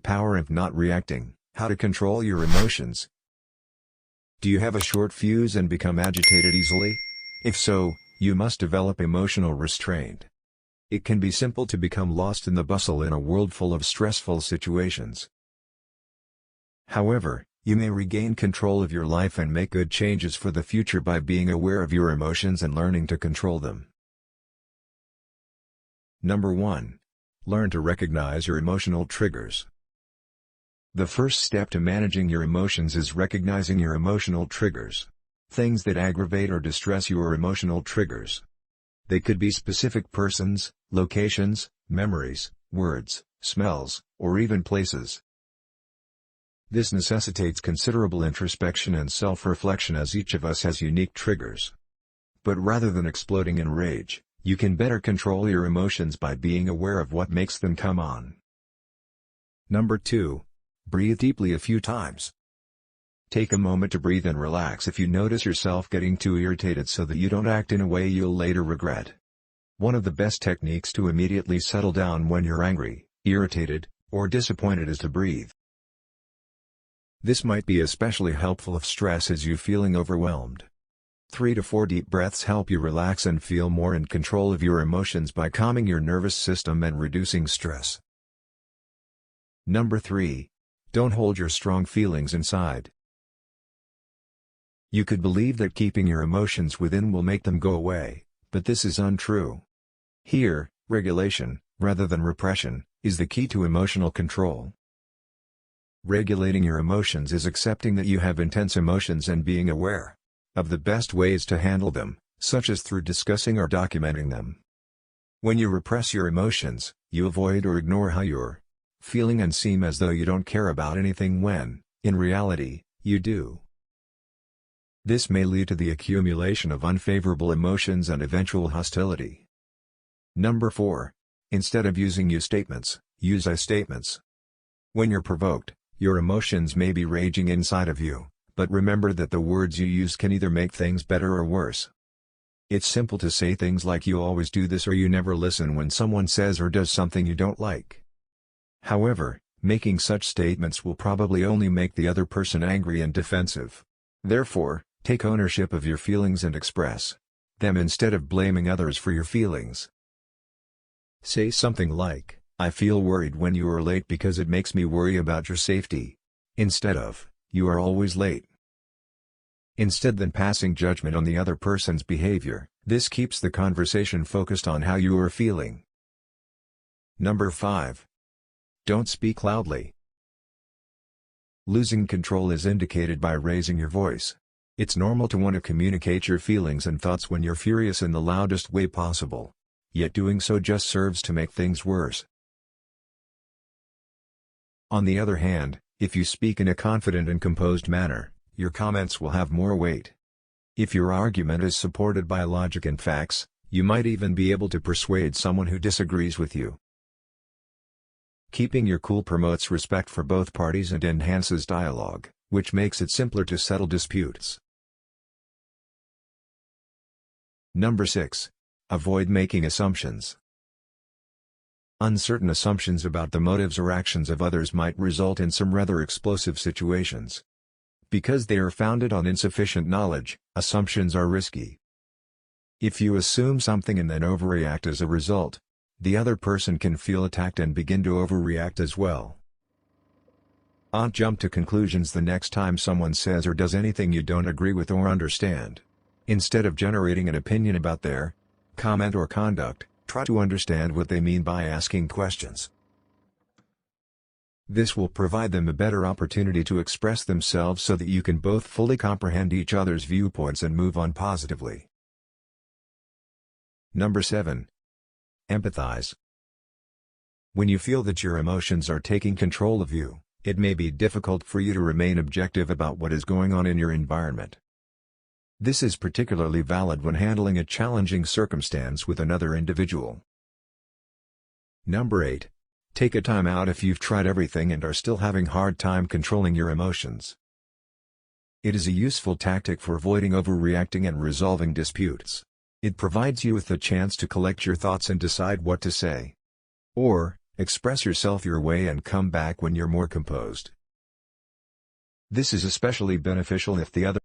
Power of not reacting, how to control your emotions. Do you have a short fuse and become agitated easily? If so, you must develop emotional restraint. It can be simple to become lost in the bustle in a world full of stressful situations. However, you may regain control of your life and make good changes for the future by being aware of your emotions and learning to control them. Number 1. Learn to recognize your emotional triggers. The first step to managing your emotions is recognizing your emotional triggers. Things that aggravate or distress you are emotional triggers. They could be specific persons, locations, memories, words, smells, or even places. This necessitates considerable introspection and self-reflection, as each of us has unique triggers. But rather than exploding in rage, you can better control your emotions by being aware of what makes them come on. Number 2. Breathe deeply a few times. Take a moment to breathe and relax if you notice yourself getting too irritated, so that you don't act in a way you'll later regret. One of the best techniques to immediately settle down when you're angry, irritated, or disappointed is to breathe. This might be especially helpful if stress is you feeling overwhelmed. 3 to 4 deep breaths help you relax and feel more in control of your emotions by calming your nervous system and reducing stress. Number 3. Don't hold your strong feelings inside. You could believe that keeping your emotions within will make them go away, but this is untrue. Here, regulation, rather than repression, is the key to emotional control. Regulating your emotions is accepting that you have intense emotions and being aware of the best ways to handle them, such as through discussing or documenting them. When you repress your emotions, you avoid or ignore how you're feeling and seem as though you don't care about anything when, in reality, you do. This may lead to the accumulation of unfavorable emotions and eventual hostility. Number 4. Instead of using you statements, use I statements. When you're provoked, your emotions may be raging inside of you, but remember that the words you use can either make things better or worse. It's simple to say things like "you always do this" or "you never listen" when someone says or does something you don't like. However, making such statements will probably only make the other person angry and defensive. Therefore, take ownership of your feelings and express them instead of blaming others for your feelings. Say something like, "I feel worried when you are late because it makes me worry about your safety," instead of, "You are always late." Instead than passing judgment on the other person's behavior, this keeps the conversation focused on how you are feeling. Number 5. Don't speak loudly. Losing control is indicated by raising your voice. It's normal to want to communicate your feelings and thoughts when you're furious in the loudest way possible. Yet doing so just serves to make things worse. On the other hand, if you speak in a confident and composed manner, your comments will have more weight. If your argument is supported by logic and facts, you might even be able to persuade someone who disagrees with you. Keeping your cool promotes respect for both parties and enhances dialogue, which makes it simpler to settle disputes. Number 6. Avoid making assumptions. Uncertain assumptions about the motives or actions of others might result in some rather explosive situations. Because they are founded on insufficient knowledge, assumptions are risky. If you assume something and then overreact as a result, the other person can feel attacked and begin to overreact as well. Don't jump to conclusions the next time someone says or does anything you don't agree with or understand. Instead of generating an opinion about their comment or conduct, try to understand what they mean by asking questions. This will provide them a better opportunity to express themselves so that you can both fully comprehend each other's viewpoints and move on positively. Number 7. Empathize. When you feel that your emotions are taking control of you, it may be difficult for you to remain objective about what is going on in your environment. This is particularly valid when handling a challenging circumstance with another individual. Number 8. Take a time out if you've tried everything and are still having a hard time controlling your emotions. It is a useful tactic for avoiding overreacting and resolving disputes. It provides you with the chance to collect your thoughts and decide what to say. Or, Express yourself your way and come back when you're more composed. This is especially beneficial if the other